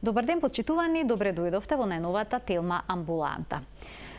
Добар ден, почитувани, добре дојдовте во најновата Телма амбуланта.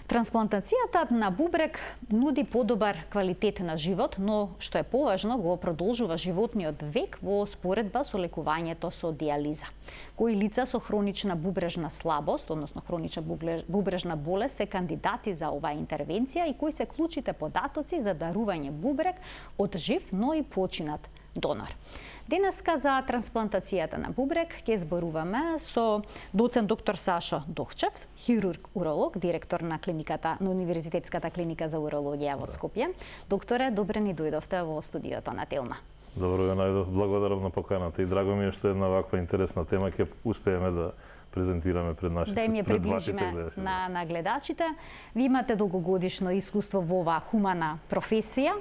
Трансплантацијата на бубрек нуди подобар квалитет на живот, но што е поважно, го продолжува животниот век во споредба со лекувањето со диализа. Кои лица со хронична бубрежна слабост, односно хронична бубрежна болест, се кандидати за оваа интервенција и кои се клучите податоци за дарување бубрек од жив, но и починат донор. Денеска за трансплантацијата на бубрек ќе зборуваме со доцент доктор Сашо Дохчев, хирург-уролог, директор на клиниката на Универзитетската клиника за урологија во Скопје. Докторе, добре ни дојдовте во студиото на Телма. Добро ја најдов, благодарам на поканата и драго ми е што една ваква интересна тема ќе успееме да презентираме пред нашите да им ја приближиме на гледачите. Ви имате долгогодишно искуство во оваа хумана професија.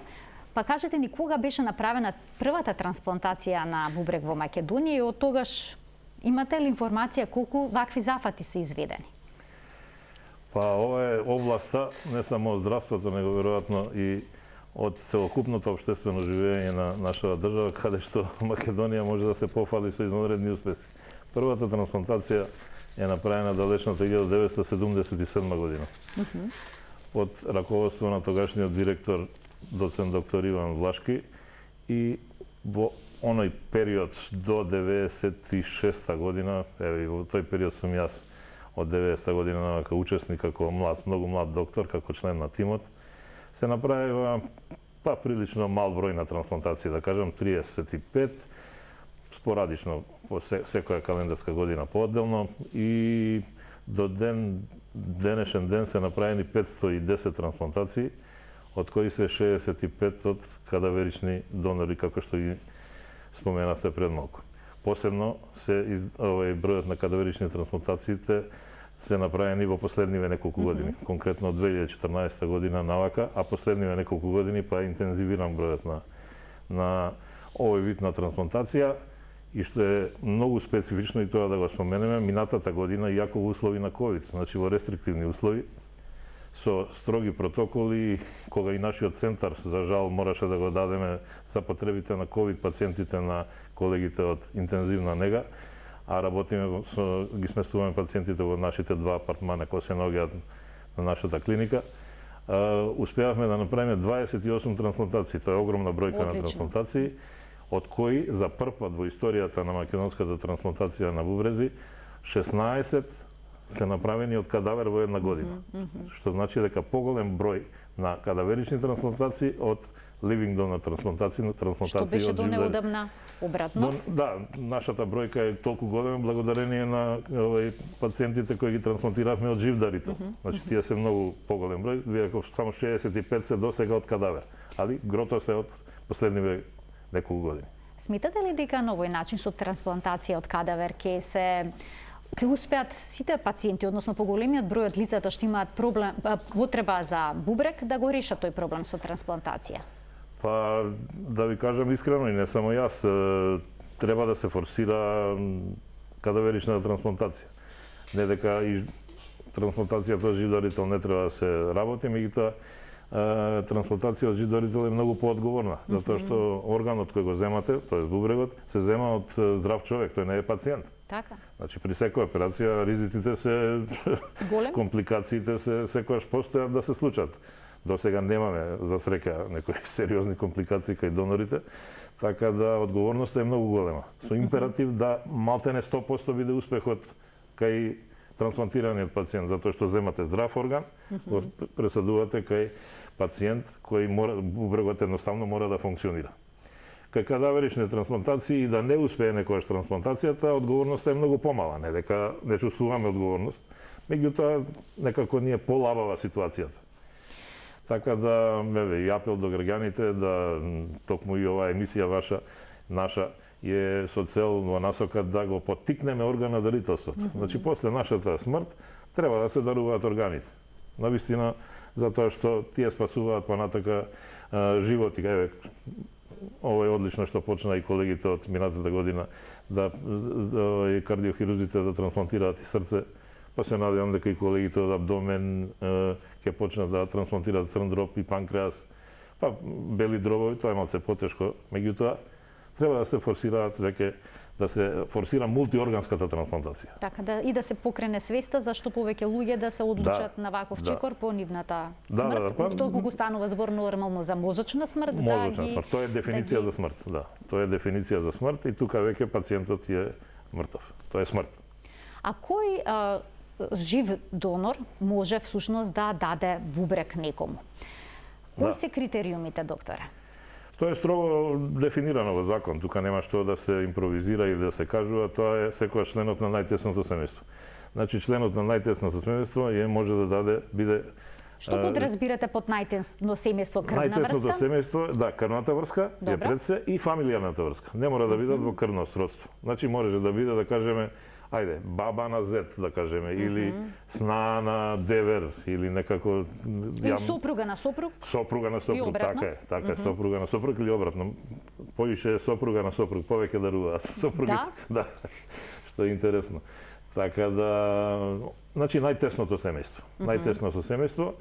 Па кажете ни кога беше направена првата трансплантација на бубрек во Македонија и од тогаш имате ли информација колку вакви зафати се изведени? Па ова е областа не само од здравството, него веројатно и од целокупното општествено живење на нашата држава, каде што Македонија може да се пофали со извонредни успеси. Првата трансплантација е направена далечната 1977 година. Од раководство на тогашниот директор доцент доктор Иван Влашки и во оној период до 96-та година, еве во тој период сум јас од 90-та година навака учесник како многу млад доктор, како член на тимот, се направива прилично мал број на трансплантации, да кажам 35, спорадично по секоја календарска година поодделно и до денешен ден се направени 510 трансплантации, од кои се 65 од кадаверични донори, како што ги споменавте пред малку. Посебно бројот на кадаверични трансплантациите се направени во последниве неколку години, конкретно од 2014 година навака, а последниве неколку години па интензивиран бројот на овој вид на трансплантација и што е многу специфично и тоа да го споменеме, минатата година иако во услови на ковид, значи во рестриктивни услови, со строги протоколи, кога и нашиот центар, за жал, мораше да го дадеме за потребите на ковид пациентите на колегите од интензивна нега, а работиме ги сместуваме пациентите во нашите два апартмана кои се наоѓаат на нашата клиника. Успеавме да направиме 28 трансплантации, тоа е огромна бројка на трансплантации, од кои за прв пат во историјата на македонската трансплантација на бубрези 16 се направени од кадавер во една година. Што значи дека поголем број на кадаверични трансплантации од living donor трансплантации од жив донор. Што беше до неодамна обратно? Да, нашата бројка е толку голема благодарение на пациентите кои ги трансплантиравме од жив дарител. Значи тие се многу поголем број, иако само 65 се досега од кадавер, али грото се од последниве неколку години. Сметате ли дека на овој начин со трансплантација од кадавер ќе успеат сите пациенти, односно поголемиот број од лицата што имаат потреба за бубрек, да го решат тој проблем со трансплантација? Па, да ви кажам искрено и не само јас, треба да се форсира кадаверичната трансплантација. Не дека и трансплантацијата од жив дарител не треба да се работи, меѓутоа трансплантација од жив дарител е многу поодговорна, затоа што органот кој го земате, тоест бубрегот, се зема од здрав човек, тој не е пациент. Така. Значи при секоја операција ризиците се компликациите се секогаш постојат да се случат. До сега немаме за среќа некои сериозни компликации кај донорите, така да одговорноста е многу голема. Со императив да малтене 100% биде успехот кај трансплантираниот пациент, затоа што земате здрав орган, го пресадувате кај пациент кој бубрегот едноставно мора да функционира. Кај кадаверични трансплантации и да не успее некојаш трансплантацијата, одговорноста е многу помала, не дека не чувствуваме одговорност, меѓутоа некако ни е полабава ситуацијата. Така да, и апел до граѓаните да токму и оваа емисија наша е со цел во насока да го поттикнеме орган дарителството. Значи после нашата смрт треба да се даруваат органите. Навистина затоа што тие спасуваат понатака животи. Еве, ова е одлично што почна и колегите од минатата година да кардиохирурзите да трансплантираат и срце, па се надевам дека и колегите од абдомен ќе почнат да трансплантираат црн дроб и панкреас, па бели дробови, тоа е малце потешко, меѓутоа Треба да се форсираат веќе да се форсира мултиорганската трансплантација. Така да се покрене свеста зашто повеќе луѓе да се одлучат на ваков чекор по нивната смрт, колку станува збор нормално за мозочна смрт, мозочна смрт, тоа е дефиниција за смрт, да. Тоа е дефиниција за смрт и тука веќе пациентот е мртов. Тоа е смрт. А кој жив донор може всушност да даде бубрек некому? Кои се критериумите, докторе? Тоа е строго дефинирано во закон, тука нема што да се импровизира или да се кажува, тоа е секојаш членот на најтесното семејство. Значи членот на најтесното семејство може да биде Што подразбирате под најтесно семејство, крвна врска? Најтесното семејство, да, крвната врска е пред се и фамилијаната врска. Не мора да бидат во крвно сродство. Значи може да биде, да кажеме, ајде, баба на зет, да кажеме, или сна на девер, или некако... Или сопруга на сопруг? Сопруга на сопруг, така е, сопруга на сопруг или обратно. Поише сопруга на сопруг, повеќе даруваат сопругите. Да, што е интересно. Така да, значи најтесното семејство. Најтесното семејство.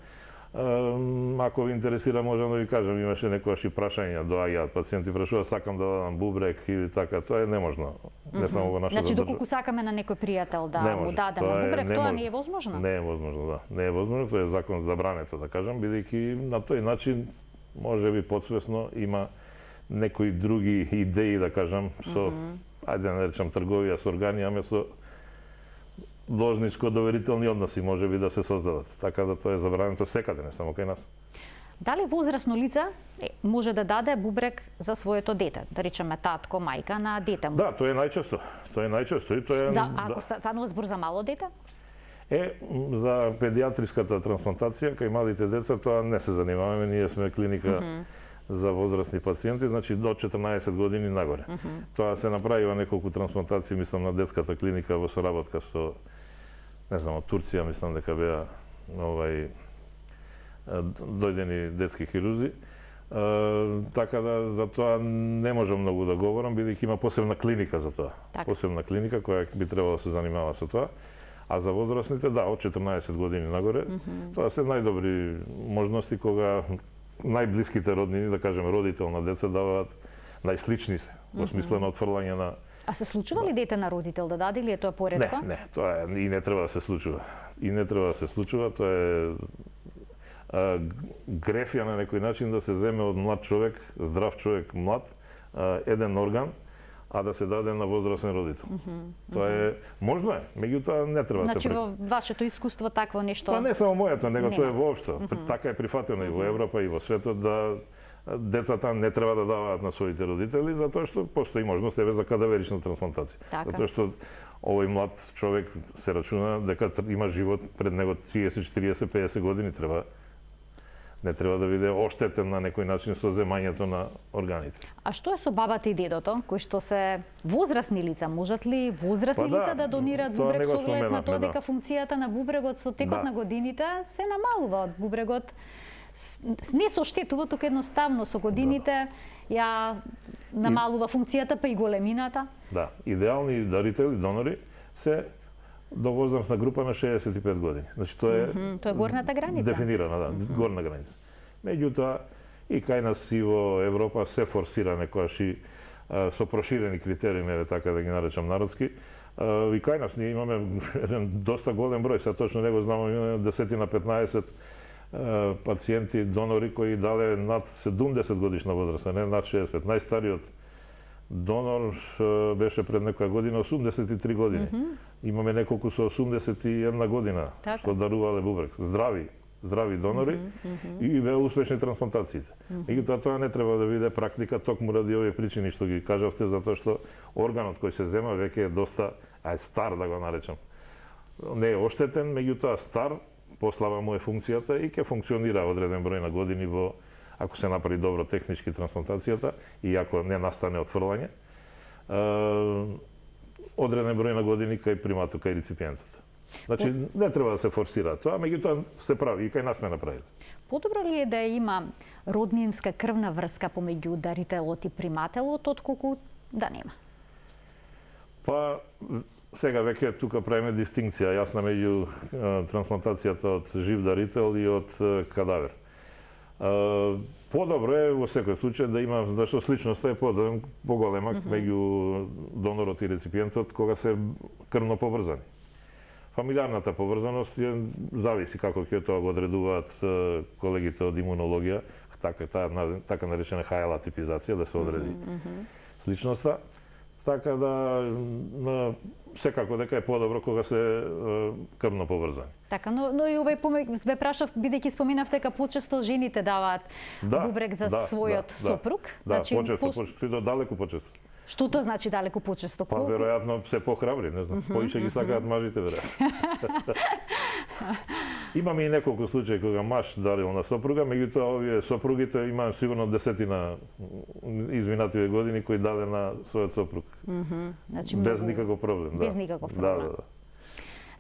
Ако ви интересира, можам да ви кажам, имаше некојаш и прашања, доаѓаат пациенти прашуваат сакам да дадам бубрек или така, тоа е неможно. Не само во нашата Значи доколку сакаме на некој пријател да му дадеме бубрек, тоа не е возможно? Не е возможно, да. Не е возможно, тоа е закон забрането, да кажам, бидејќи на тој начин можеби подсвесно има некои други идеи, да кажам, со ајде да наречам трговија со органи, аме со должничко-доверителни односи можеби да се создадат. Така да тоа е забрането секаде, не само кај нас. Дали возрасно лице може да даде бубрек за своето дете? Да речеме татко, мајка на дете му? Да, тоа е најчесто. Тоа е најчесто и тоа е... Да, ако станува збор за мало дете? За педиатриската трансплантација кај малите деца тоа не се занимаваме, ние сме клиника за возрастни пациенти, значи до 14 години нагоре. Тоа се направива неколку трансплантации, мислам, на детската клиника во соработка со, не знам, од Турција, мислам дека беа дојдени детски хирузи. Така да за тоа не можам многу да говорам, бидејќи има посебна клиника за тоа. Посебна клиника која би требало да се занимава со тоа. А за возрастните, да, од 14 години нагоре, тоа се најдобри можности кога најблиските роднини, да кажеме родител на деца, даваат најслични се, во смисла на отфрлање на... А се случува ли дете на родител да даде или е тоа поретко? Не, тоа е, и не треба да се случува. И не треба да се случува, тоа е грефија на некој начин да се земе од млад човек, здрав човек, млад, еден орган, а да се даде на возрастен родител. Тоа е, можно е, меѓутоа не треба да се... Значи во вашето искуство такво нешто... Па не само моето, него тоа е воопшто. Така е прифатено и во Европа и во светот да децата не треба да даваат на своите родители затоа што постои можност за кадаверична трансплантација. Затоа што овој млад човек се рачуна дека има живот пред него 30, 40, 50 години, не треба да биде оштетен на некој начин со земањето на органите. А што е со бабата и дедото, кои што се возрастни лица? Можат ли возрастни лица да донираат бубрек со оглед на тоа дека функцијата на бубрегот со текот на годините се намалува од бубрегот? Не со штетува, туку едноставно со годините ја намалува функцијата па и големината? Да, идеални дарители, донори се до возрастна група на 65 години. Значи тоа е горната граница. Дефинирана, да, горна граница. Меѓутоа и кај нас и во Европа се форсира некојаш и со проширени критериуми, така да ги наречам народски. И кај нас ние имаме еден доста голем број, сега точно не го знам, имаме 10 на 15 пациенти, донори кои дале над 70 годишна возраст, не над 60. Најстариот донор беше пред некоја година 83 години. Имаме неколку со 81 година што дарувале бубрек. Здрави донори и беа успешни трансплантациите. Меѓутоа тоа не треба да биде практика токму ради овие причини што ги кажавте, затоа што органот кој се зема веќе е доста стар, да го наречам. Не е оштетен, меѓутоа стар, послаба му е функцијата и ќе функционира одреден број на години во, ако се направи добро технички трансплантацијата и ако не настане отфрлање, одреден број на години кај приматот, кај реципиентот. Значи, не треба да се форсира тоа, меѓутоа се прави и кај нас сме направили. Подобро ли е да има роднинска крвна врска помеѓу дарителот и примателот, отколку да нема? Па, сега веќе тука правиме дистинкција јасна меѓу трансплантацијата од жив дарител и од кадавер. Подобро е во секој случај да има, зашто сличноста е поголема меѓу донорот и реципиентот кога се крвно поврзани. Фамилиарната поврзаност зависи како ќе тоа го одредуваат колегите од имунологија, така наречена хајала типизација, да се одреди сличноста. Така да секако дека е подобро кога се крвно поврзани. Така, но и овој ве прашав бидејќи споменавте дека почесто жените даваат бубрек за својот сопруг. Да, почесто, и до далеку почесто. Што тоа значи далеку почесто? Па веројатно се похрабри, не знам. Поише ги сакаат мажите, веројатно. Имаме и неколку случаи кога маж дарил на сопруга, меѓутоа овие сопругите имаат сигурно десетина изминативе години кои даде на својот сопруг. Значи, без никаков проблем. Без никаков проблем. Да.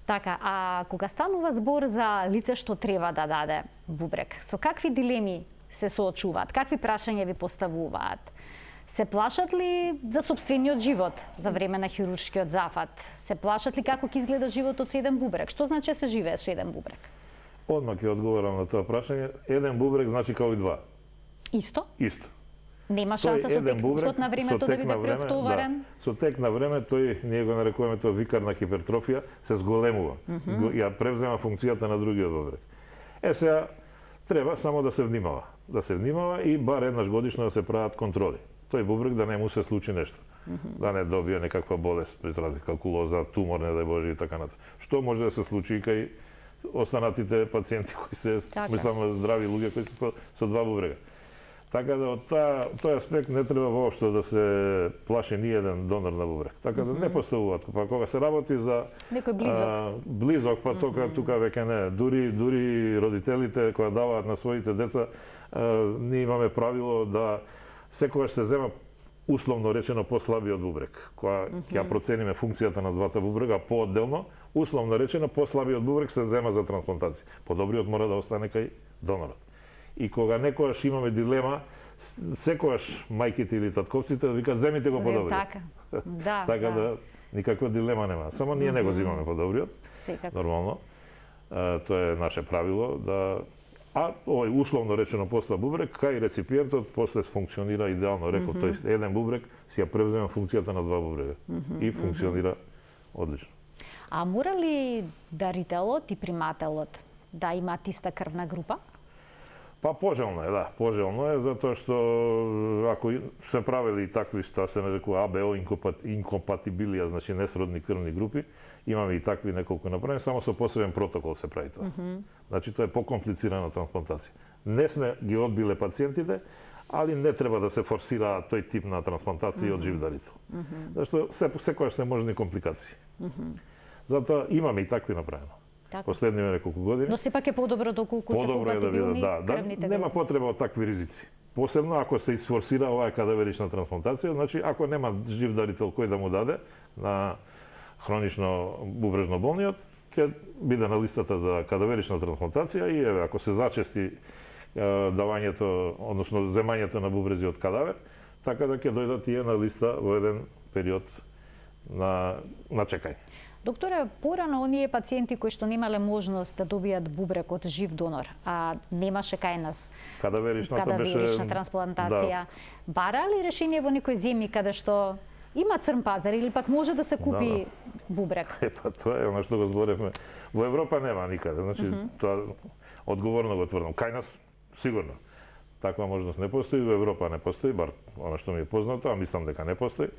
Така, а кога станува збор за лице што треба да даде бубрек, со какви дилеми се соочуваат? Какви прашања ви поставуваат? Се плашат ли за сопствениот живот за време на хируршкиот зафат? Се плашат ли како ќе изгледа животот со еден бубрек? Што значи се живее со еден бубрек? Одма ќе одговорам на тоа прашање. Еден бубрек значи како и два. Исто? Исто. Нема шанса со текот на времето да биде преоптоварен? Да. Со тек на време тој, ние го нарекуваме тоа викарна хипертрофија, се зголемува. Ја превзема функцијата на другиот бубрек. Сега треба само да се внимава. Да се внимава и бар еднаш годишно да се прават контроли. Тој бубрек да не му се случи нешто. Да не добие некаква болест, без разлика калкулоза, тумор, не дај Боже и така натаму. Што може да се случи и кај останатите пациенти кои се, мислам, здрави луѓе кои се со два бубрега. Така да од тој аспект не треба воопшто да се плаши ни еден донор на бубрек. Така да не поставуваат. Па кога се работи за некој близок, па тука веќе не. Дури родителите кога даваат на своите деца, ние имаме правило да секогаш се зема условно речено послабиот бубрек. Кога ќе процениме функцијата на двата бубрега поодделно, условно речено послабиот бубрек се зема за трансплантација. Подобриот мора да остане кај донорот. И кога некогаш имаме дилема, секогаш мајките или татковците викаат земите го подобриот. Така. Да. Така да никаква дилема нема. Само ние не го земаме подобриот. Секако. Нормално. Тоа е наше правило да овој условно речено после бубрек, кај реципиентот после функционира идеално, рекол, тој еден бубрек си ја превзема функцијата на два бубрега и функционира одлично. А мора ли дарителот и примателот да имаат иста крвна група? Па пожелно е, да, пожелно е, затоа што ако се правили такви што се нарекува АБО инкомпатибилија, значи несродни крвни групи, имаме и такви неколку направени, само со посебен протокол се прави тоа. Значи тоа е покомплицирана трансплантација. Не сме ги одбиле пациентите, али не треба да се форсира тој тип на трансплантација од жив дарител. Зашто секогаш се можни компликации. Затоа имаме и такви направено. Последниве неколку години. Но сепак е подобро доколку се компатибилни крвните групи. Нема потреба од такви ризици. Посебно ако се изфорсира оваа кадаверична трансплантација, значи ако нема жив дарител кој да му даде на хронично бубрежно болниот, ќе биде на листата за кадаверична трансплантација и еве ако се зачести давањето, односно земањето на бубрези од кадавер, така да ќе дојдат тие на листа во еден период на чекање. Докторе, порано оние пациенти кои што немале можност да добијат бубрек од жив донор, а немаше кај нас кадаверична трансплантација, бара ли решение во некој земји каде што има црн пазар или пак може да се купи бубрек? Па тоа е она што го зборевме. Во Европа нема никаде, значи тоа одговорно го тврдам. Кај нас сигурно таква можност не постои, во Европа не постои, бар она што ми е познато, а мислам дека не постои.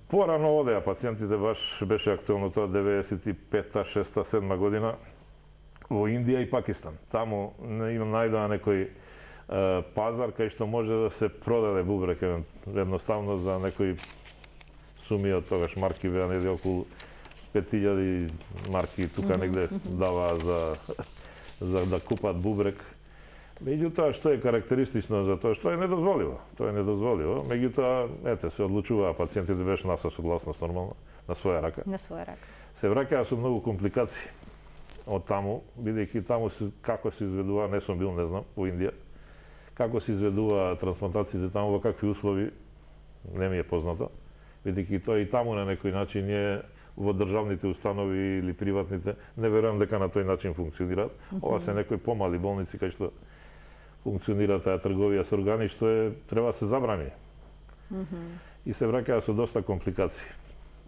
Порано одеа пациентите, баш беше актуелно тоа 95-та, 6-та, 7-та година во Индија и Пакистан. Таму имам најдоа некој пазар кај што може да се продаде бубрек едноставно за некои суми од тогаш марки беа неде околу 5000 марки тука негде дава за да купат бубрек. Меѓутоа, што е карактеристично за тоа, што е недозволиво. Тоа е недозволиво. Меѓутоа, ете, се одлучуваа пациентите беше наса согласност нормално, на своја рака. На своја рака. Се враќаа со многу компликации од таму, бидејќи таму како се изведува, не сум бил, не знам, во Индија, како се изведува трансплантациите таму, во какви услови, не ми е познато, бидејќи тоа и таму на некој начин е во државните установи или приватните, не верувам дека на тој начин функционираат. Ова се некои помали болници кај што функционира таа трговија со органи, што треба да се забрани. И се враќаа со доста компликации.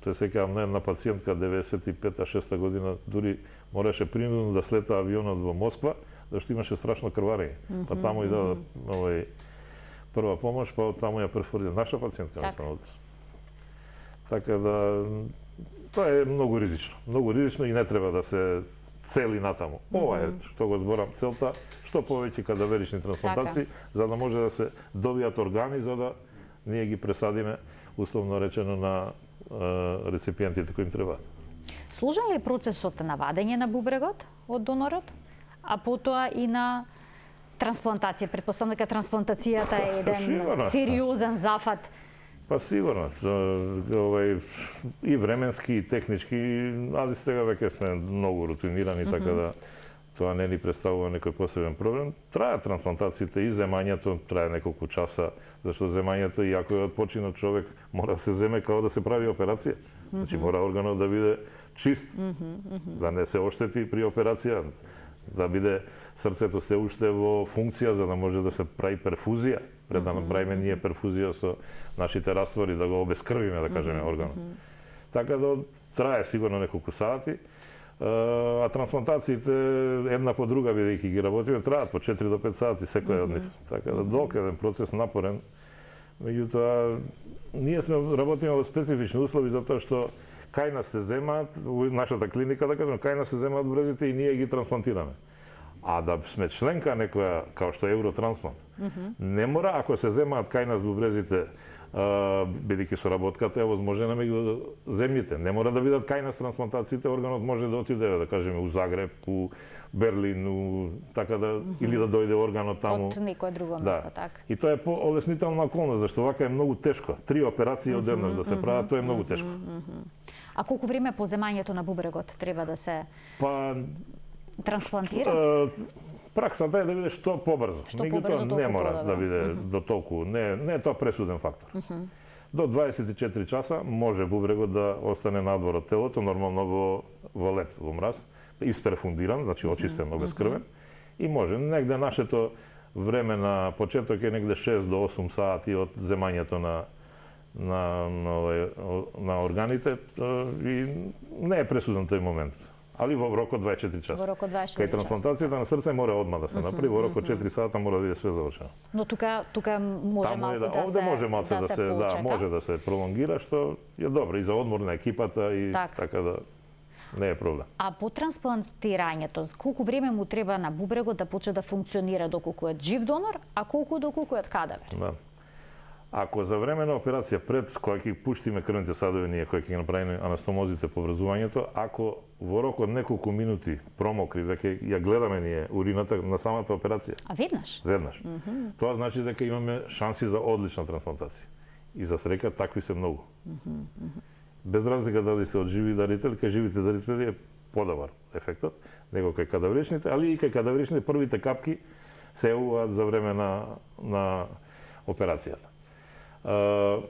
Тоа сеќавам на една пациентка 95-6 година дури мораше принудно да слета авионот во Москва, зашто имаше страшно крварење. Па таму и да прва помош, па од таму ја префордија наша пациентка на Така да тоа е многу ризично и не треба да се цели натаму. Ова е што го зборам целта, што повеќе кадаверични трансплантации, за да може да се добијат органи за да ние ги пресадиме условно речено на реципиентите кои им требаат. Сложен ли е процесот на вадење на бубрегот од донорот, а потоа и на трансплантација? Претпоставам дека трансплантацијата е еден сериозен зафат. Па сигурно, и временски, и технички, ali сега веќе сме многу рутинирани, така да тоа не ни представува некој посебен проблем. Трајат трансплантациите и земањето трае неколку часа, зашто земањето, иако е од починат човек, мора да се земе као да се прави операција. Значи мора органот да биде чист, да не се оштети при операција, да биде срцето се уште во функција за да може да се прави перфузија, пред да направиме ние перфузија со нашите раствори, да го обескрвиме, да кажеме, органот. Така да трае сигурно неколку сати, а трансплантациите една по друга, бидејќи ги работиме, траат по 4 до 5 сати секој од нив. Така да долг еден процес напорен. Меѓутоа, ние сме работиме во специфични услови затоа што кај нас се земаат, во нашата клиника, да кажем, кај нас се земаат брезите и ние ги трансплантираме. А да сме членка некоја, као што Евротрансплант, не мора, ако се земаат кај нас бубрезите, бидејќи соработката е возможна меѓу земјите, не мора да бидат кај нас трансплантациите, органот може да отиде, да кажеме, у Загреб, у Берлин, така да, или да дојде органот таму. Од некое друго место, така. И тоа е по-олеснителна околност, зашто вака е многу тешко. 3 операции одеднаш да се прават, тоа е многу тешко. А колку време по земањето на бубрегот треба да се трансплантира? Праксата е да биде што побрзо. Меѓутоа не мора да биде до толку, не е тоа пресуден фактор. До 24 часа може бубрегот да остане надвор од телото, нормално во лед, во мраз, исперфундиран, значи очистен, обескрвен, и може. Негде нашето време на почеток е негде 6 до 8 сати од земањето на органите и не е пресуден тој момент. Али во рок од 24 часа. Во рок од 24 часа. Кај трансплантацијата на срце мора одма да се направи, во рок од 4 сата мора да биде све завршено. Но тука може малку да се овде може малку да се може да се пролонгира, што е добро и за одмор на екипата и така да не е проблем. А по трансплантирањето, колку време му треба на бубрегот да почне да функционира доколку е жив донор, а колку доколку е кадавер? Да. Ако за време на операција пред која ќе пуштиме крвните садови ние кои ќе направиме анастомозите по врзувањето, ако во рок од неколку минути промокри, веќе ја гледаме ние урината на самата операција. А веднаш? Веднаш. Тоа значи дека имаме шанси за одлична трансплантација. И за среќа такви се многу. Без разлика дали се од живи дарители, кај живите дарители е подобар ефектот, него кај кадавричните, али и кај кадавричните првите капки се евуваат за време на операцијата.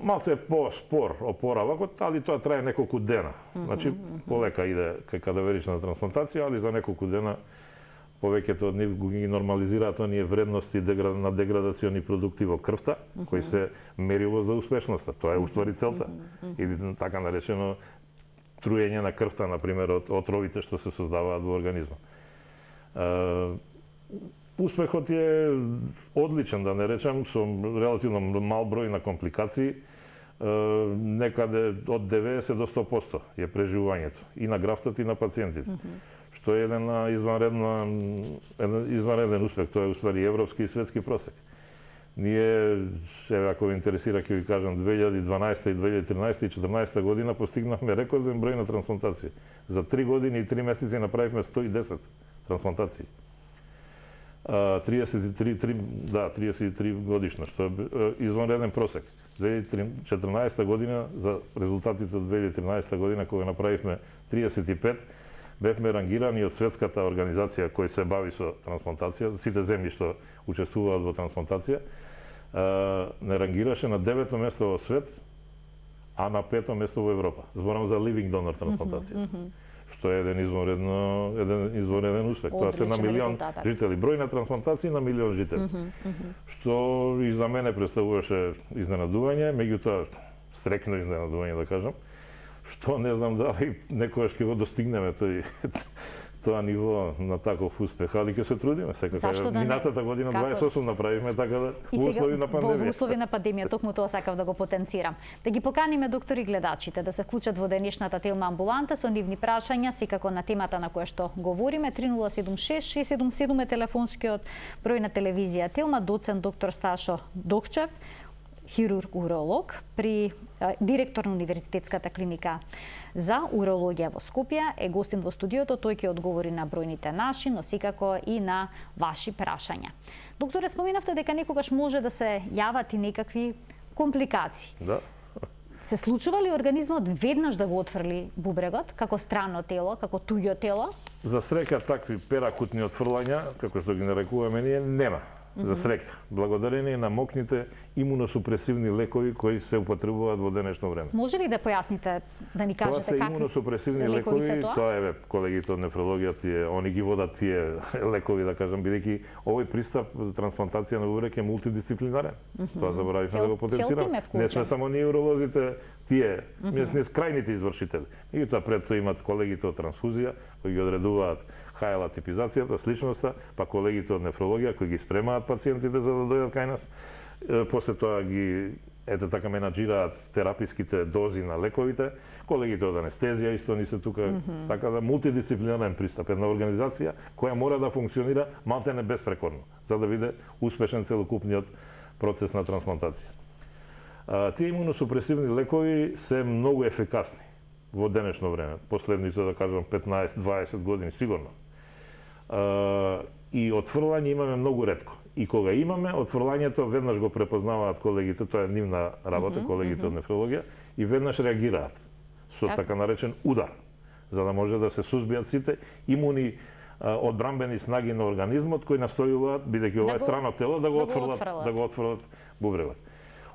Малце по-спор опоравакот, али тоа трае неколку дена. Значи, полека иде кај кадаверична трансплантација, али за неколку дена повеќето од нив ги нормализираат оние вредности на деградациони продукти во крвта, кои се мерило за успешноста. Тоа е уствари целта. Или така наречено труење на крвта, например, од отровите што се создаваат во организмот. Успехот е одличен, да не речам, со релативно мал број на компликации, некаде од 90 до 100% е преживувањето и на графтот и на пациентите. Што е еден изванреден успех, тоа е уствари европски и светски просек. Ние, ако ви интересира, ќе ви кажам, 2012, и 2013 и 2014 година постигнавме рекорден број на трансплантации. За 3 години и 3 месеци направивме 110 трансплантации. 33 годишно, што е извонреден просек. 2014 година, за резултатите од 2013 година, кога направивме 35, бевме рангирани од светската организација која се бави со трансплантација, сите земји што учествуваат во трансплантација, не рангираше на 9-то место во свет, а на 5-то место во Европа. Зборам за living donor трансплантација. Што е еден извонреден успех. Тоа се на милион жители. Број на трансплантации на милион жители. Што и за мене представуваше изненадување, меѓутоа стрекно изненадување да кажам, што не знам дали некогаш ќе го достигнеме тоа ниво на таков успех, али ќе се трудиме секако. Минатата година 28 направивме така да во услови на пандемија. Во услови на пандемија, токму тоа сакав да го потенцирам. Да ги поканиме доктори гледачите да се вклучат во денешната Телма амбуланта со нивни прашања, секако на темата на која што говориме. 3076 677 е телефонскиот број на телевизија Телма. Доцент доктор Сташо Докчев, хирург-уролог, директор на Универзитетската клиника за урологија во Скопје, е гостин во студиото. Тој ќе одговори на бројните наши, но секако и на ваши прашања. Докторе, споменавте дека некогаш може да се јават и некакви компликации. Да. Се случува ли организмот веднаш да го отфрли бубрегот, како странно тело, како туѓо тело? За среќа такви перакутни отфрлања, како што ги нарекуваме ние, нема. За среќа, благодарение на мокните имуносупресивни лекови кои се употребуваат во денешно време. Може ли да појасните, да ни кажете какви имуносупресивни лекови се тоа? Тоа е колегите од нефрологија, они ги водат тие лекови, да кажам, бидејќи овој пристап трансплантација на бубрек е мултидисциплинарен. Тоа заборавивме да го потенцираме. Не сме само ние уролозите, тие, ние сме крајните извршители. Меѓутоа пред тоа имат колегите од трансфузија кои ги одредуваат ХЛА типизацијата, сличноста, па колегите од нефрологија кои ги спремаат пациентите за да дојдат кај нас. После тоа ги така менаџираат тераписките дози на лековите, колегите од анестезија исто ни се тука, така да мултидисциплинарен пристап, една организација која мора да функционира малтене безпрекорно, за да биде успешен целокупниот процес на трансплантација. Тие имуносупресивни лекови се многу ефикасни во денешно време, последните, да кажам, 15-20 години сигурно. И отфрлање имаме многу ретко. И кога имаме, отфрлањето веднаш го препознаваат колегите, тоа е нивна работа, колегите од нефрологија, и веднаш реагираат со така наречен удар, за да може да се сузбијат сите имуни одбранбени снаги на организмот кои настојуваат, бидејќи ова е странно тело, да го отфрлат бубрегот.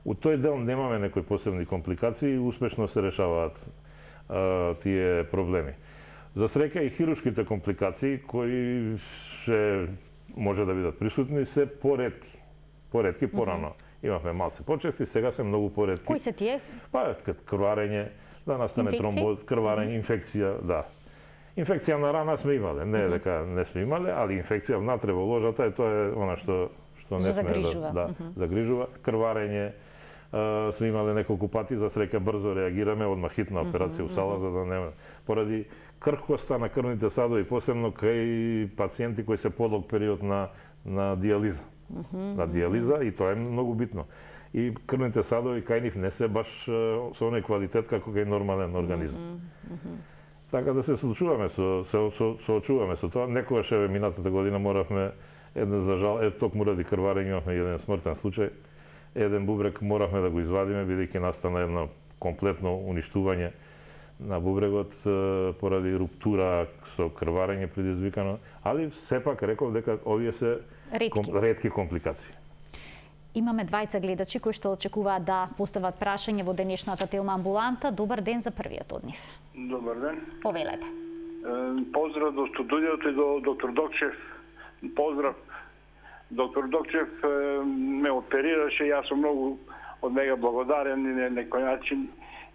У тој дел немаме некои посебни компликации и успешно се решаваат тие проблеми. За среќа и хируршките компликации кои се може да бидат присутни се поретки. Поретки порано. Имавме малце почести, сега се многу поретки. Кои се тие? Па крварење, да настане тромбоз, крварење, инфекција, да. Инфекција на рана сме имале, не е дека не сме имале, али инфекција внатре во ложата е тоа е она што не сме да загрижува. Крварење сме имале неколку пати, за среќа брзо реагираме, одмах хитна операција у сала за да не поради крхкоста на крвните садови, посебно кај пациенти кои се подолг период на дијализа. На дијализа, и тоа е многу битно. И крвните садови кај нив не се баш со оној квалитет како кај нормален организам. Така да се соочуваме со тоа. Некогаш еве минатата година моравме за жал, токму ради крварење имавме еден смртен случај. Еден бубрек моравме да го извадиме бидејќи настана едно комплетно уништување на бубрегот поради руптура со крварење предизвикано, али сепак реков дека овие се ретки компликации. Имаме двајца гледачи кои што очекуваат да постават прашање во денешната Телма амбуланта. Добар ден за првиот од нив. Добар ден. Повелете. Поздрав до студиото и до доктор Докчев. Поздрав. Доктор Докчев ме оперираше, јас сум многу од нега благодарен и на некој начин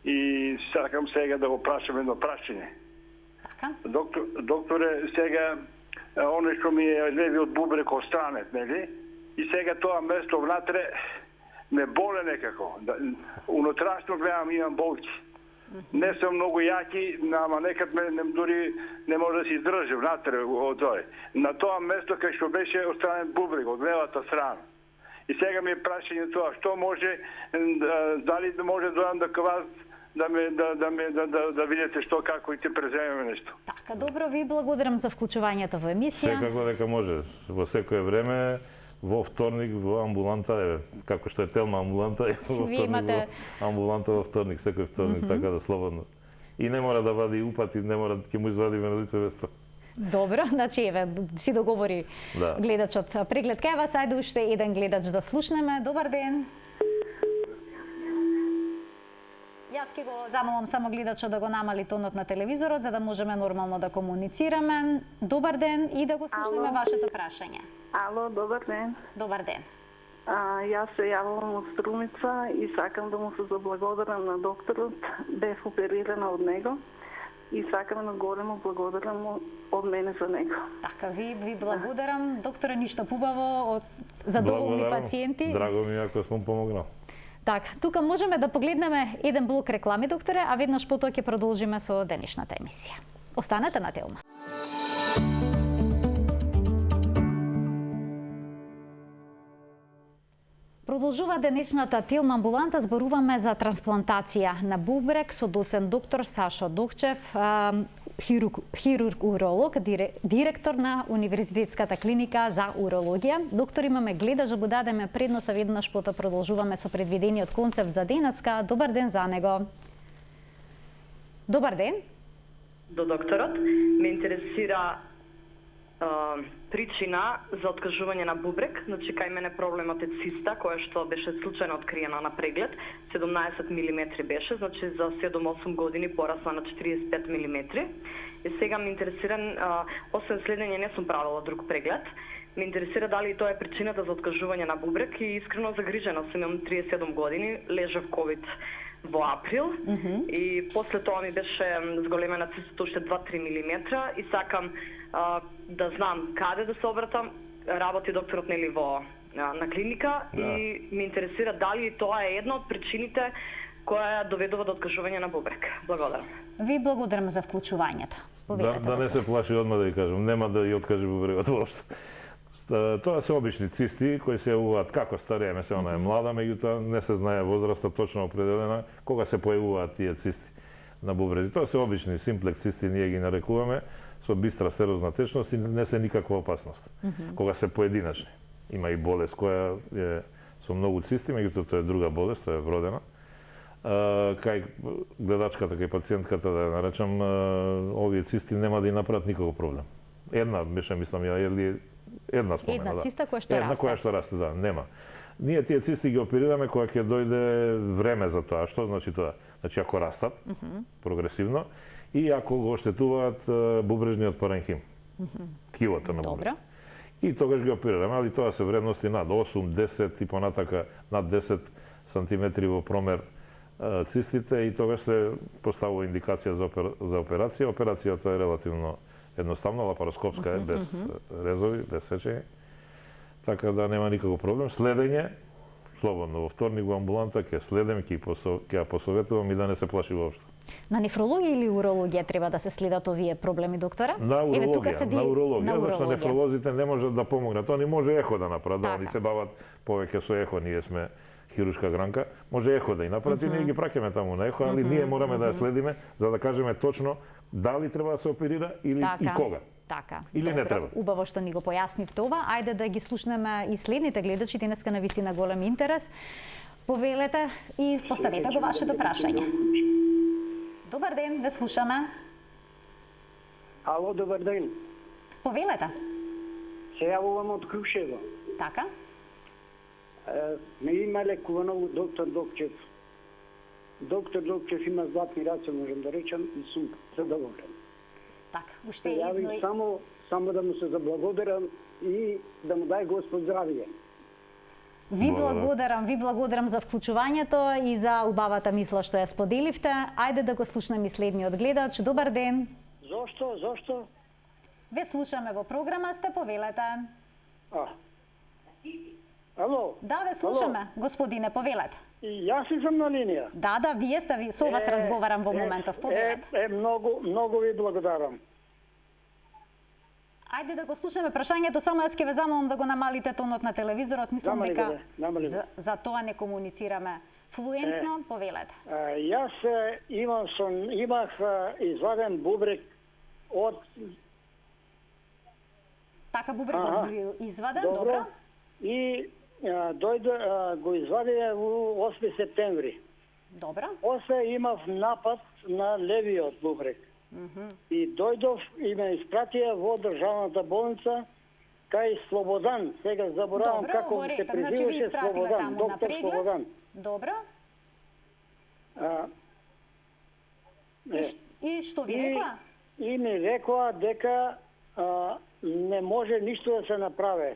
и сакам сега да го прашам едно прашање. Докторе, сега оно што ми е левиот бубрек останет, нели? И сега тоа место внатре ме боле некако. Унутрашно гледам, имам болки. Не сум многу јаки, ама некад дури не може да се издржи внатре од тој. На тоа место кај што беше останет бубрек од левата страна. И сега ми е прашање тоа, што може, дали може да дојдам до вас да видите што, како и те преземеме нешто. Така, добро, ви благодарам за вклучувањето во емисија. Секако дека може, во секое време, во вторник во амбуланта, како што е Телма амбуланта, во вторник во амбуланта во вторник, секој вторник, така да слободно. И не мора да вади упати, не мора да ќе му извадиме на лице место. Добро, значи еве си договори гледачот преглед кај вас, ајде уште еден гледач да слушнеме. Добар ден. Ја Ќе го замолам само гледачот да го намали тонот на телевизорот за да можеме нормално да комуницираме. Добар ден и да го слушнеме вашето прашање. Ало, добар ден. Добар ден. Јас се јавувам од Струмица и сакам да му се заблагодарам на докторот. Бев оперирана од него и сакам да големо благодарам од мене за него. Така, ви благодарам, докторе, ништо пубаво, од задоволни пациенти. Драго ми ако сум помогнал. Така, тука можеме да погледнеме еден блок реклами, докторе, а веднаш потоа ќе продолжиме со денешната емисија. Останете на Телма. Продолжува денешната Телма амбуланта, зборуваме за трансплантација на бубрек со доцент доктор Сашо Догчев, хирург-уролог, директор на Универзитетската клиника за урологија. Доктор, имаме гледаш да го дадеме предност, а веднаш потоа продолжуваме со предвидениот концепт за денеска. Добар ден за него. Добар ден. До докторот. Ме интересира причина за откажување на бубрек. Значи, кај мене проблемот е циста, која што беше случајно откриена на преглед. 17 мм беше, значи за 7-8 години порасла на 45 мм. И сега ме интересира, освен следење не сум правила друг преглед, ме интересира дали тоа е причината за откажување на бубрек и искрено загрижена сум, имам 37 години, лежав ковид во април и после тоа ми беше зголемена цистата уште 2-3 мм и сакам да знам каде да се обратам. Работи докторот нели на клиника и ме интересира дали тоа е една од причините која доведува до откажување на бубрек. Благодарам. Ви благодарам за вклучувањето. Да не се плаши одма да ја кажам, нема да ја откаже бубрекот воопшто. Тоа се обични цисти кои се јавуваат како старееме, се она е млада, меѓутоа не се знае возраста точно определена кога се појавуваат тие цисти на бубрези. Тоа се обични симплекс цисти, ние ги нарекуваме, со бистра серозна течност и не се никаква опасност. Кога се поединачни. Има и болест која е со многу цисти, меѓутоа тоа е друга болест, тоа е вродена. Кај гледачката, кај пациентката, да ја наречам, овие цисти нема да ја направат никаков проблем. Една беше, мислам, една спомена. Една циста која што расте. Една која што расте, да, нема. Ние тие цисти ги оперираме кога ќе дојде време за тоа. Што значи тоа? Значи ако растат прогресивно и ако го оштетуваат бубрежниот паренхим, ткивото на бубрек. И тогаш ги оперираме, али тоа се вредности над 8, 10 и понатака над 10 сантиметри во промер цистите и тогаш се поставува индикација за операција. Операцијата е релативно едноставна, лапароскопска е, без резови, без сечење. Така да нема никаков проблем. Следење, слободно, во вторник во амбуланта ќе следем, ќе ја посоветувам и да не се плаши воопшто. На нефрологија или урологија треба да се следат овие проблеми, доктора? На урологија, зашто нефролозите не можат да помогнат. Они може ехо да направат, да, они се бават повеќе со ехо, ние сме хируршка гранка, може ехо да и направат и ние ги праќаме таму на ехо, али ние мораме да ја следиме за да кажеме точно дали треба да се оперира или и кога. Така. Или не треба. Убаво што ни го појаснивте ова. Ајде да ги слушнеме и следните гледачи, денеска навистина голем интерес. Повелете и поставете го вашето прашање. Добар ден, ве слушаме. Ало, добар ден. Повелете. Се јавувам од Крушево. Така. Ме има лекувано доктор Догчев. Доктор Догчев има златни раце, можем да речем, и сум задоволен. Така, уште едно. Јавим само да му се заблагодарам и да му дај Господ здравие. Ви благодарам за вклучувањето и за убавата мисла што ја споделивте. Ајде да го слушнеме следниот гледач. Добар ден. Зошто? Ве слушаме во програма, сте, повелете. Ало? Да, ве слушаме, господине, повелете. И јас сум на линија. Да, вие сте, со вас разговарам во моментов, повелете. Многу ви благодарам. Ајде да го слушаме прашањето, само јас ќе ве замолам да го намалите тонот на телевизорот. Мислам дека за тоа не комуницираме флуентно, повелете. Јас имах изваден бубрек од... Така, бубрекот бил изваден, добро. И го извадија во 8 септември. Добро. После имав напад на левиот бубрек. И дојдов и ме испратија во државната болница кај Слободан. Сега заборавам како се презиваше Слободан. Доктор Слободан. Добро. И што ви рекоа? И ми рекоа дека не може ништо да се направи.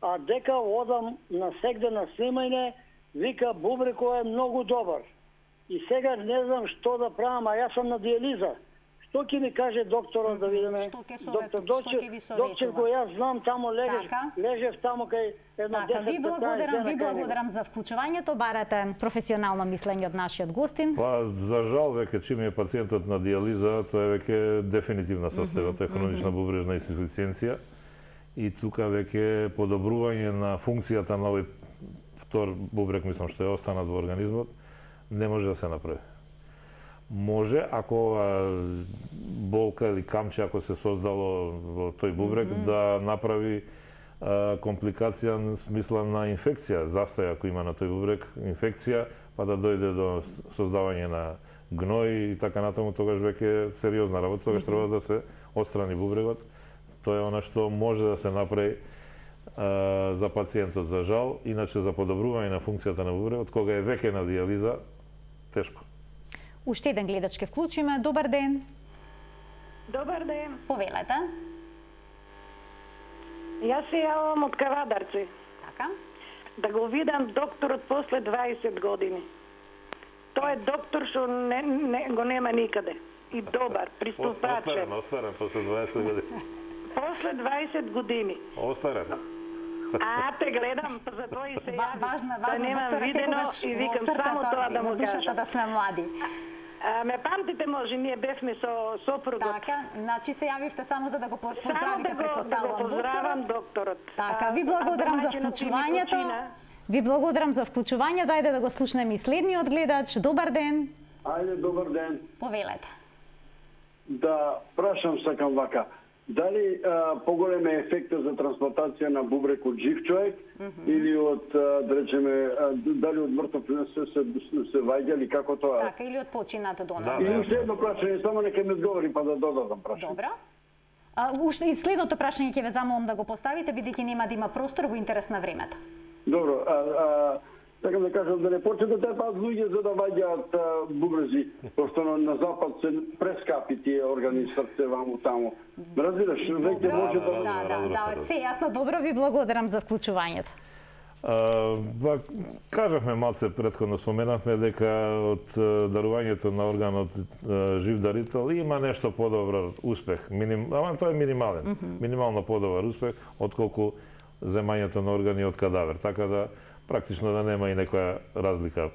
А дека одам на сегде на снимање, вика бубрекот е многу добар. И сега не знам што да правам, а јас сум на диализа. Што ќе ми каже докторот да видиме? Доктор Дочев, кој јас знам, тамо лежев тамо кај едно 10-15 ви благодарам за вклучувањето, барате професионално мислење од нашиот гостин. Па, за жал, веќе чим е пациентот на диализа, тоа е веќе дефинитивна состојба, тоа е хронична бубрежна инсуфициенција. И тука веќе подобрување на функцијата на овој втор бубрек, мислам, што е останат во организмот, не може да се направи. Може, ако болка или камче, ако се создало во тој бубрек, да направи компликација в смисла на инфекција, застој ако има на тој бубрек, инфекција, па да дојде до создавање на гној и така натаму, тогаш веќе сериозна работа, тогаш треба да се отстрани бубрегот. Тоа е она што може да се направи за пациентот, за жал, иначе за подобрување на функцијата на бубрегот, кога е веќе на диализа, тешко. Уште еден гледач ке вклучиме. Добар ден. Добар ден. Повелете. Јас се јавам од Кавадарци. Така. Да го видам докторот после 20 години. Тој е доктор што го нема никаде. И добар, приступачен. Остарен, после 20 години. После 20 години. Остарен. Те гледам, за тоа и се јавам. Важно, да немам видено и викам само тоа да му кажам. Да сме млади. Ме памтите, може, ние бевме со сопругот. Така, значи се јавивте само за да го поздравите, предпоставувам, да го поздравам докторот. Така, ви благодарам за вклучувањето. Ви благодарам за вклучувањето. Ајде да го слушнеме и следниот гледач. Добар ден. Ајде, добар ден. Повелете. Да прашам сакам вака. Дали поголем е ефектот за трансплантација на бубрек од жив човек или од, да речеме, дали од мртов се ваѓа или како тоа? Така, или од починат донор. И уште едно прашање, само нека ме одговори па да додадам прашање. Добро. Уште и следното прашање ќе ве замолам да го поставите, бидејќи нема да има простор во интерес на времето. Добро, сакам да кажам да не почнат да требаат луѓе за да ваѓаат бубрези, пошто на запад се прескапи тие органи, срце, ваму, таму. Разбираш, веќе може да... Да, се јасно, добро, ви благодарам за вклучувањето. Кажавме малце претходно, споменавме дека од дарувањето на орган од жив дарител има нешто подобар успех, ама тоа е минимален, минимално подобар успех отколку земањето на органи од кадавер, така да практично да нема и некоја разлика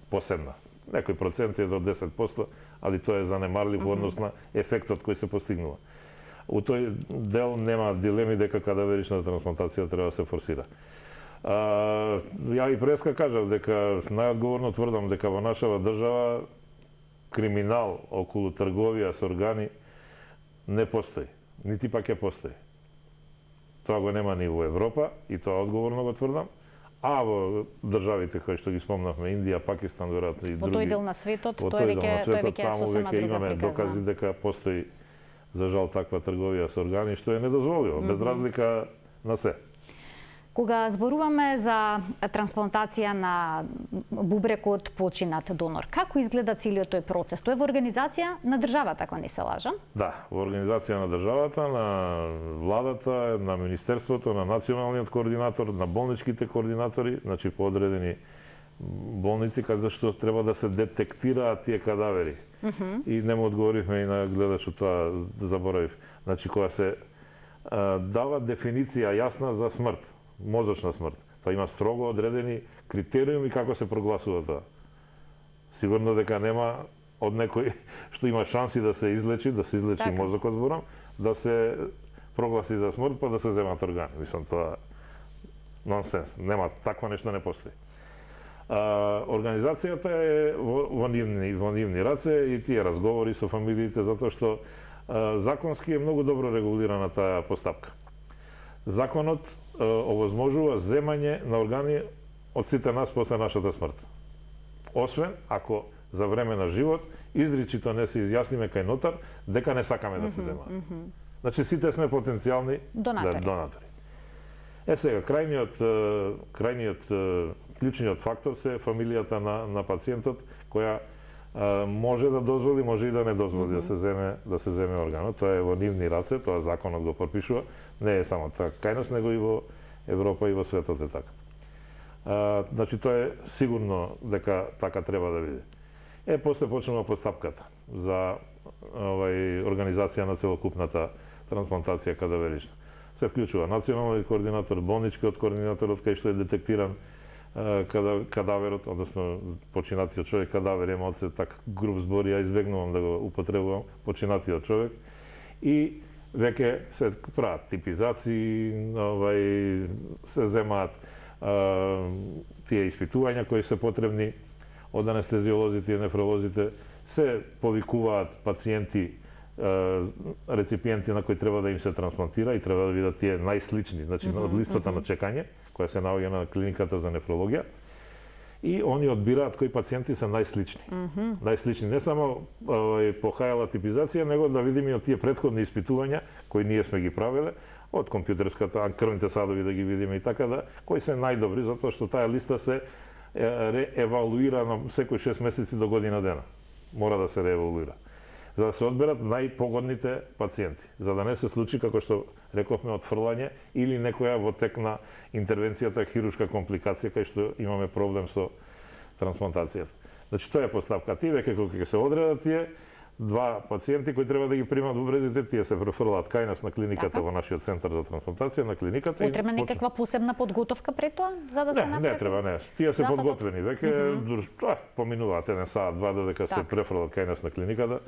посебна. Некој процент е до 10%, али тоа е занемарлив во однос на ефектот кој се постигнува. У тој дел нема дилеми дека кадаверичната трансплантација треба да се форсира. Ја и преска кажав дека најодговорно тврдам дека во нашава држава криминал околу трговија со органи не постои, нити пак ќе постои. Тоа го нема ни во Европа и тоа одговорно го тврдам. А во државите кои што ги спомнавме, Индија, Пакистан, веројатно и други. Во тој дел на светот, тоа веќе сосема друга имаме докази дека постои за жал таква трговија со органи што е недозволиво, без разлика на се. Кога зборуваме за трансплантација на бубрек од починат донор, како изгледа целиот тој процес? Тоа е во организација на државата, ако не се лажам? Да, во организација на државата, на владата, на министерството, на националниот координатор, на болничките координатори, значи по одредени болници каде што треба да се детектираат тие кадавери. И не му одговоривме и на гледачот, тоа заборавив. Значи кога се дава дефиниција јасна за смрт, мозочна смрт. Тоа има строго одредени критериуми како се прогласува тоа. Сигурно дека нема од некој што има шанси да се излечи така. Мозокот зборам, да се прогласи за смрт па да се земат органи. Мислам тоа нонсенс. Нема, такво нешто не постои. Организацијата е во нивни раце и тие разговори со фамилиите затоа што законски е многу добро регулирана таа постапка. Законот овозможува земање на органи од сите нас после нашата смрт. Освен ако за време на живот изричито не се изјасниме кај нотар дека не сакаме да се земаат. Значи сите сме потенцијални донатори. Сега клучниот фактор се фамилијата на пациентот која може да дозволи, може и да не дозволи да се земе органот. Тоа е во нивни раце, тоа законот го пропишува. Не е само така кај нас, него и во Европа и во светот е така. Значи тоа е сигурно дека така треба да биде. После почнува постапката за организација на целокупната трансплантација кадаверична. Се вклучува националниот координатор, болничкиот координатор, кај што е детектиран кадаверот, односно починатиот човек, кадавер е малце так груб збор, ја избегнувам да го употребувам, починатиот човек, и веќе се прават типизации, се земаат тие испитувања кои се потребни од анестезиолозите и нефролозите, се повикуваат пациенти, реципиенти на кои треба да им се трансплантира и треба да видат тие најслични, значи од листата на чекање, која се наоѓа на клиниката за нефрологија, и они одбираат кои пациенти се најслични. Најслични не само по хајала типизација, него да видиме и од тие претходни испитувања кои ние сме ги правеле, од компјутерската, крвните садови да ги видиме и така да, кои се најдобри, затоа што таа листа се реевалуира на секој 6 месеци до година дена. Мора да се реевалуира. За да се одберат најпогодните пациенти, за да не се случи, како што рековме, отфрлање или некоја во тек на интервенцијата хируршка компликација, кај што имаме проблем со трансплантацијата. Значи, тоа е постапката. И веќе кога ќе се одредат тие, два пациенти кои треба да ги примат бубрезите, тие се префрлаат кај нас на клиниката, во нашиот центар за трансплантација, на клиниката. Потребна некаква посебна подготовка пред тоа, за да се направи? Не треба, не. Тие се подготвени веќе, поминуваат еден саат, два додека се префрлаат кај нас на клиниката.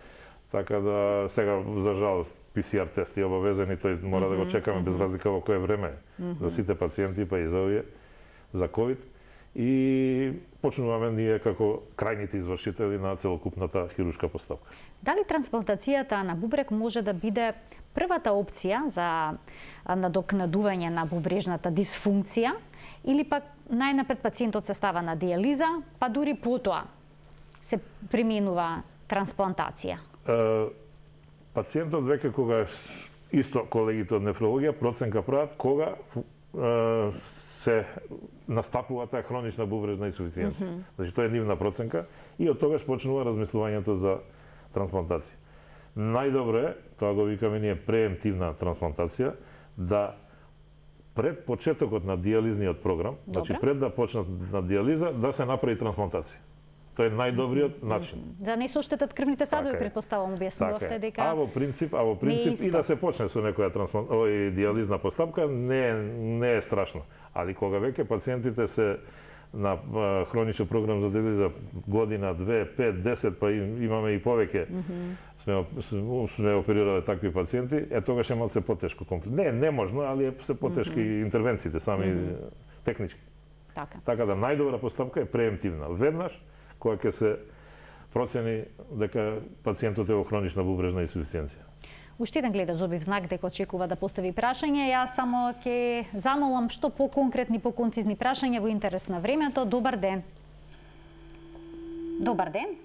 Така да сега, за жал, PCR тест е обавезен и тој мора да го чекаме без разлика во кое време за сите пациенти, па и за овие, за COVID. И почнуваме ние како крајните извршители на целокупната хируршка постапка. Дали трансплантацијата на бубрек може да биде првата опција за надокнадување на бубрежната дисфункција, или пак најнапред пациентот се става на диализа, па дури потоа се применува трансплантација? Пациентот веќе кога исто колегите од нефрологија проценка прават кога се настапува таа хронична бубрежна инсуфициенција. Значи тоа е нивна проценка и од тогаш почнува размислувањето за трансплантација. Најдобро е, тоа го викаме ние преемптивна трансплантација, да пред почетокот на диализниот програм, значи пред да почнат на диализа, да се направи трансплантација. Тоа е најдобриот начин. За не се оштетат крвните садови, предпоставам, објаснувавте дека во принцип и да се почне со некоја диализна постапка не е страшно. Али кога веќе пациентите се на хроничен програм за диализа година, 2, 5, 10, па имаме и повеќе сме оперирале такви пациенти, тогаш е малце потешко. Не можно, али се потешки интервенциите, сами технички. Така да најдобра постапка е преемптивна. Веднаш, кога ќе се процени дека пациентот е во хронична бубрежна инсуфициенција. Уште еден гледач добив знак дека очекува да постави прашање. Јас само ќе замолам што по-конкретни, по-концизни прашања во интерес на времето. Добар ден. Добар ден.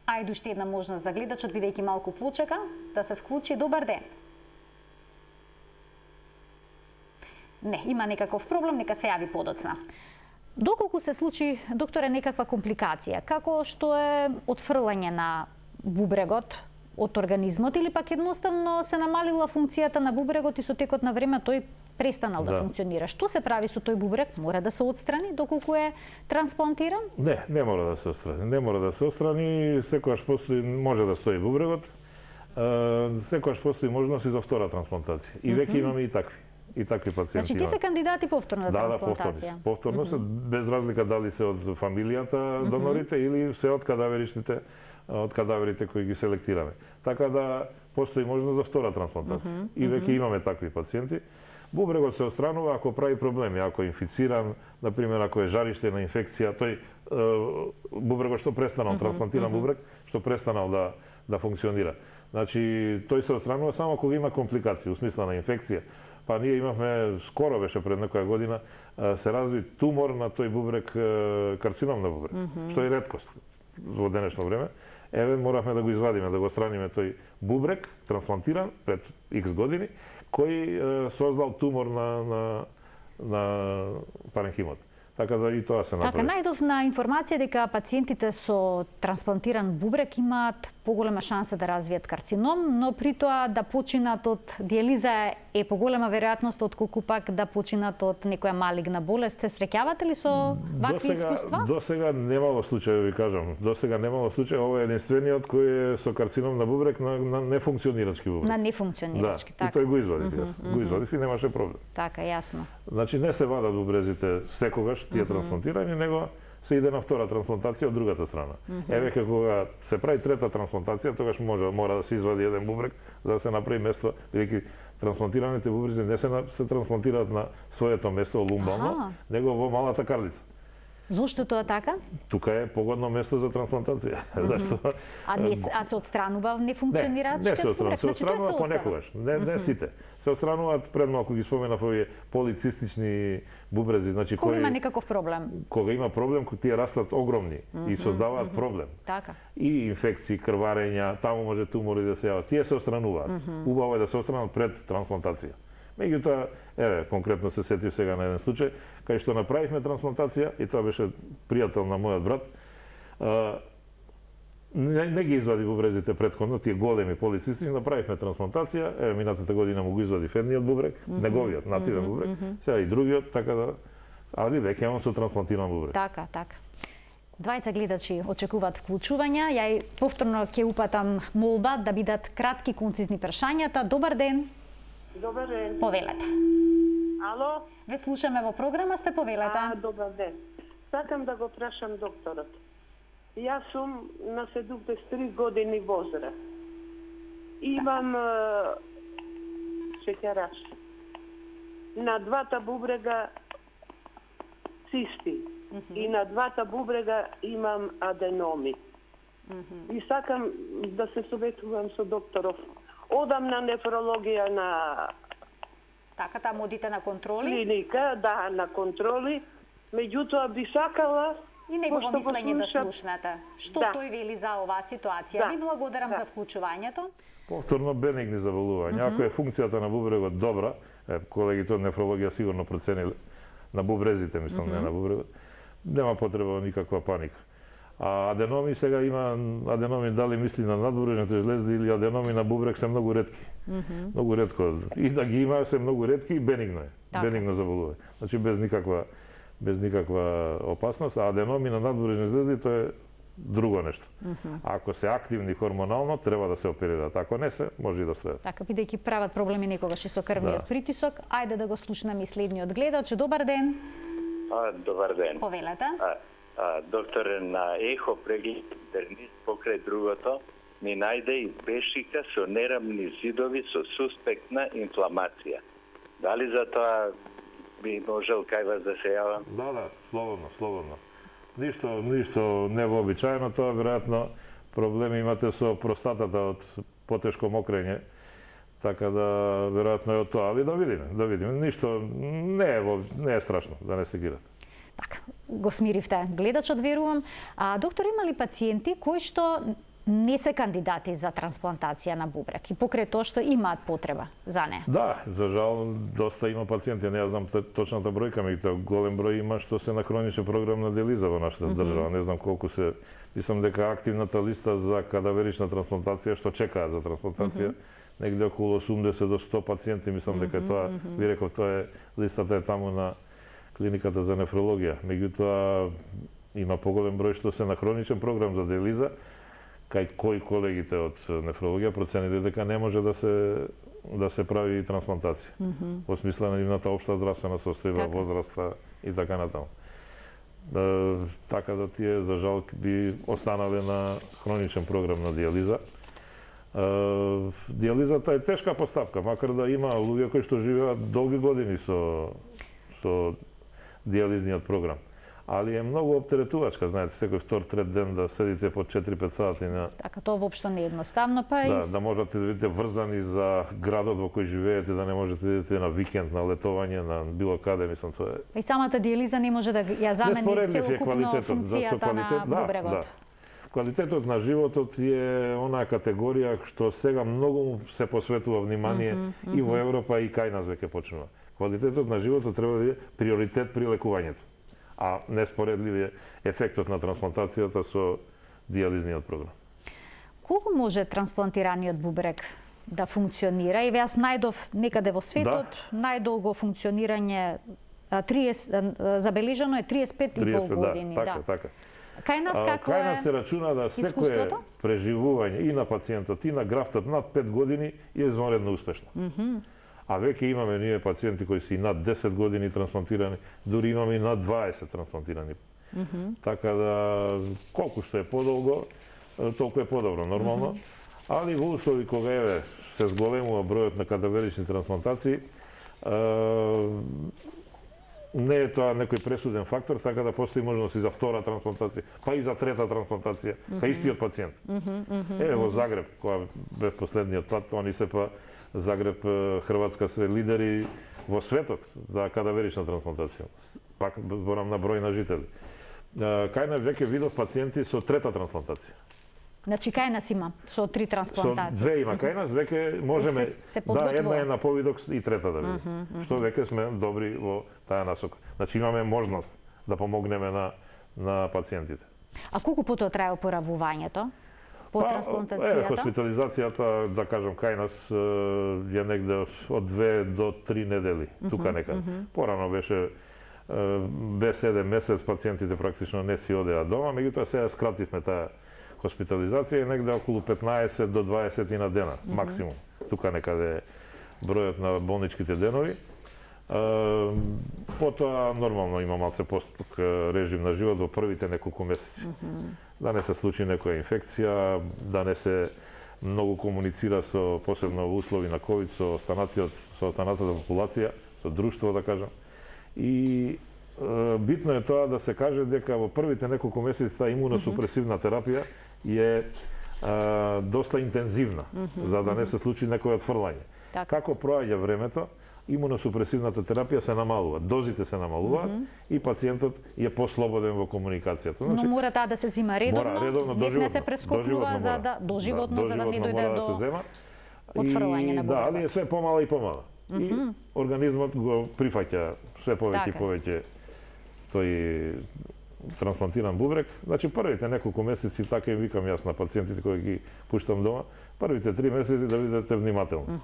Ајде уште една можност за гледачот, бидејќи малку почека, да се вклучи. Добар ден. Не, има некаков проблем, нека се јави подоцна. Доколку се случи, докторе, некаква компликација, како што е отфрлање на бубрегот од организмот, или пак едноставно се намалила функцијата на бубрегот и со текот на време тој престанал да функционира. Што се прави со тој бубрек? Мора да се отстрани доколку е трансплантиран? Не мора да се отстрани. Не мора да се отстрани, секогаш постои, може да стои бубрегот, секогаш постои можност и за втора трансплантација. И веќе имаме и такви пациенти. Значи, ти се кандидати повторно за трансплантација? Да, повторно се, без разлика дали се од фамилијата донорите или се од кадаверите кои ги селектираме. Така да постои можност за втора трансплантација. И веќе имаме такви пациенти. Бубрегот се отстранува ако прави проблеми, ако е инфициран, например, ако е жариште на инфекција, тој бубрегот што престанал, трансплантиран бубрек, што престанал да функционира. Значи, тој се отстранува само кога има компликации, у смисла на инфекција. Па ние имавме, скоро беше пред некоја година, се разви тумор на тој бубрек, карцином на бубрек, што е реткост во денешно време. Еве, моравме да го извадиме, да го страниме тој бубрек, трансплантиран пред X години, кој создал тумор на паренхимот. Така да и тоа се направи. Така, најдов на информација дека пациентите со трансплантиран бубрек имаат поголема шанса да развијат карцином, но при тоа да починат од дијализа е поголема веројатност отколку пак да починат од некоја малигна болест. Се среќавате ли со вакви искуства? До сега немало случаи, ви кажам. До сега немало случаи. Ова е единствениот кој е со карцином на бубрек на нефункционирачки бубрек. На нефункционирачки, така. И тој го извадив, го извадив и немаше проблем. Така, јасно. Значи не се вадат бубрезите секогаш тие трансплантирани, него се иде на втора трансплантација од другата страна. Еве кога се прави трета трансплантација, тогаш мора да се извади еден бубрек за да се направи место, бидејќи трансплантираните бубрези не се трансплантираат на своето место лумбално, него во малата карлица. Зошто тоа така? Тука е погодно место за трансплантација. Зашто? А се отстранува нефункционирачките? Не се отстранува, се отстранува понекогаш. Не сите. Се отстрануваат предмалку ги споменав овие полицистични бубрези, значи кога има некаков проблем. Кога има проблем, тие растат огромни и создаваат проблем. Така. И инфекции, крварења, таму може тумори да се јават. Тие се отстрануваат. Убаво е да се отстранат пред трансплантација. Меѓутоа, еве, конкретно се сетив сега на еден случај, кај што направивме трансплантација, и тоа беше пријател на мојот брат, не ги извади бубрезите претходно, тие големи полицисти, направивме трансплантација, еве, минатата година му го извадив едниот бубрек, неговиот, нативен бубрек, сега и другиот, така да, али веќе он со трансплантиран бубрек. Така, така. Двајца гледачи очекуваат вклучувања. Ја повторно ќе упатам молба да бидат кратки, концизни прашањата. Добар ден. Добар ден. Повелете. Ало? Ве слушаме во програма, сте повелете. Добар ден. Сакам да го прашам докторот. Јас сум на 73 години возраст. Имам шеќераш. На двата бубрега цисти. И на двата бубрега имам аденоми. И сакам да се советувам со докторов. Одам на нефрологија на Така, таму одите на контроли? Клиника, да, на контроли. Меѓутоа би сакала и негово мислење да слушнете. Што тој вели за оваа ситуација? Ви благодарам за вклучувањето. Повторно бенигни заболувања. Ако е функцијата на бубрегот добра, колегите од нефрологија сигурно процениле на бубрезите, мислам, не на бубрегот, нема потреба никаква паника. А аденоми сега има аденоми дали мисли на надбубрежните жлезди или аденоми на бубрек се многу ретки. Многу ретко. И да ги има се многу ретки и бенигно е. Бенигно заболување. Значи без никаква опасност, а аденоми на надбубрежни жлезди тоа е друго нешто. Ако се активни хормонално, треба да се оперираат. Ако не се, може и да стојат. Така, бидејќи прават проблеми некогаш и со крвниот притисок, ајде да го слушнеме и следниот гледач. Добар ден. Добар ден. Повелете. Докторе, на ехо преглед интернет покрај другото ми најде и бешика со нерамни зидови со суспектна инфламација. Дали за тоа би можел кај вас да се јавам? Да, слободно. Ништо невообичаено, тоа веројатно проблеми имате со простатата од потешко мокрење, така да веројатно е од тоа, али да видиме. Ништо не е страшно, да не се гирате. Така, го смиривте гледачот, верувам. Доктор, има ли пациенти кои што не се кандидати за трансплантација на бубрек и покрај тоа што имаат потреба за неа? Да, за жал, доста има пациенти, не знам точната бројка, меѓутоа голем број има што се на хроничен програм на дијализа во нашата држава. Не знам колку се, мислам дека активната листа за кадаверична трансплантација што чекаат за трансплантација, негде околу 80 до 100 пациенти, мислам дека тоа, ви реков, тоа е листата е таму на клиниката за нефрологија. Меѓутоа има поголем број што се на хроничен програм за дијализа, кај кои колегите од нефрологија процениле дека не може да се прави трансплантација. Во смисла на нивната општа здравствена состојба, возраста и така натаму. Така да тие за жал би останале на хроничен програм на дијализа. Дијализата е тешка поставка, макар да има луѓе кои што живеат долги години со дијализниот програм. Али е многу оптеретувачка, знаете, секој втор, трет ден да седите по 4-5 сати на... Така, тоа воопшто не е едноставно, па и... Да можете да бидете врзани за градот во кој живеете, да не можете да идете на викенд, на летовање, на било каде, мислам, тоа е... И самата дијализа не може да ја замени целокупно функцијата на бубрегот. Квалитетот на животот е онаа категорија што сега многу се посветува внимание и во Европа и кај нас веќе почнува. Квалитетот на животот треба да е приоритет при лекувањето. А неспоредлив е ефектот на трансплантацијата со дијализниот програм. Колку може трансплантираниот бубрек да функционира? Еве јас најдов некаде во светот најдолго функционирање 30 забележано е 35,5 години. Да, така. Кај нас како Кај нас се рачуна да секое преживување и на пациентот и на графтот над 5 години е извонредно успешно. А веќе имаме ние пациенти кои се и над 10 години трансплантирани, дури имаме и над 20 трансплантирани. Така да колку што е подолго, толку е подобро нормално. Али во услови кога еве се зголемува бројот на кадаверични трансплантации, не е тоа некој пресуден фактор, така да постои можност и за втора трансплантација, па и за трета трансплантација, кај истиот пациент. Еве во Загреб, која бев последниот пат, они се па Загреб, Хрватска се лидери во светот за кадаверична трансплантација. Пак зборам на број на жители. Кај нас веќе видов пациенти со трета трансплантација. Значи кај нас има со 3 трансплантации. Со 2 има кај нас, веќе можеме една е на повидок и трета да биде. Што веќе сме добри во таа насока. Значи имаме можност да помогнеме на пациентите. А колку потоа трае опоравувањето по трансплантацијата? Хоспитализацијата, да кажам, кај нас е негде од 2 до 3 недели, тука некаде. Порано беше без 7 месец пациентите практично не си одеа дома, меѓутоа сега скративме таа хоспитализација е негде околу 15 до 20 на дена, максимум. Тука некаде е бројот на болничките денови. Потоа нормално има малце постапок режим на живот во првите неколку месеци. Да не се случи некоја инфекција, да не се многу комуницира со посебно во услови на ковид со останатата популација, со друштво да кажам. И битно е тоа да се каже дека во првите неколку месеци таа имуносупресивна терапија е доста интензивна, за да не се случи некој отфрлање. Како проаѓа времето, имуносупресивната терапија се намалува, дозите се намалуваат и пациентот е послободен во комуникацијата. Но мора таа да се зима редовно, не сме се прескокнува за да доживотно за да не дојде до отфрлање на бубрегот. Да, али е све помала и помала. И организмот го прифаќа све повеќе и повеќе тој трансплантиран бубрек. Значи првите неколку месеци, така им викам јас на пациентите кои ги пуштам дома, првите 3 месеци да бидете внимателни.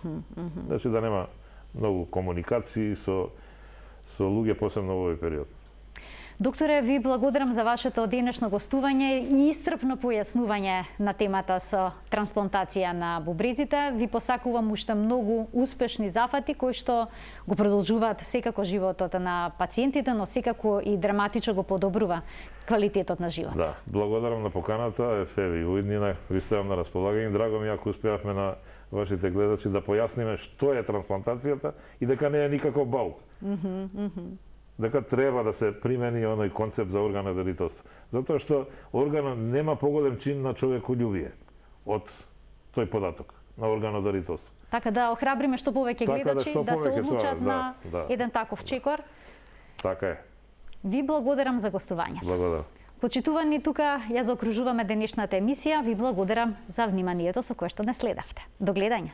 Значи да нема многу комуникации со луѓе, посебно во овој период. Докторе, ви благодарам за вашето денешно гостување и исцрпно појаснување на темата со трансплантација на бубрезите. Ви посакувам уште многу успешни зафати кои што го продолжуваат секако животот на пациентите, но секако и драматично го подобрува квалитетот на живот. Да, благодарам на поканата, ви уиднина, ви стојам на располагање. Драго ми ако успеавме на вашите гледачи да појасниме што е трансплантацијата и дека не е никаков баук. Дека треба да се примени оној концепт за органодарителство. Затоа што органот нема поголем чин на човеколюбие од тој податок на органодарителство. Така да охрабриме што повеќе гледачи да се одлучат на еден таков чекор. Така е. Ви благодарам за гостувањето. Благодарам. Почитувани, тука ја заокружуваме денешната емисија. Ви благодарам за вниманието со кое што не следавте. До гледање.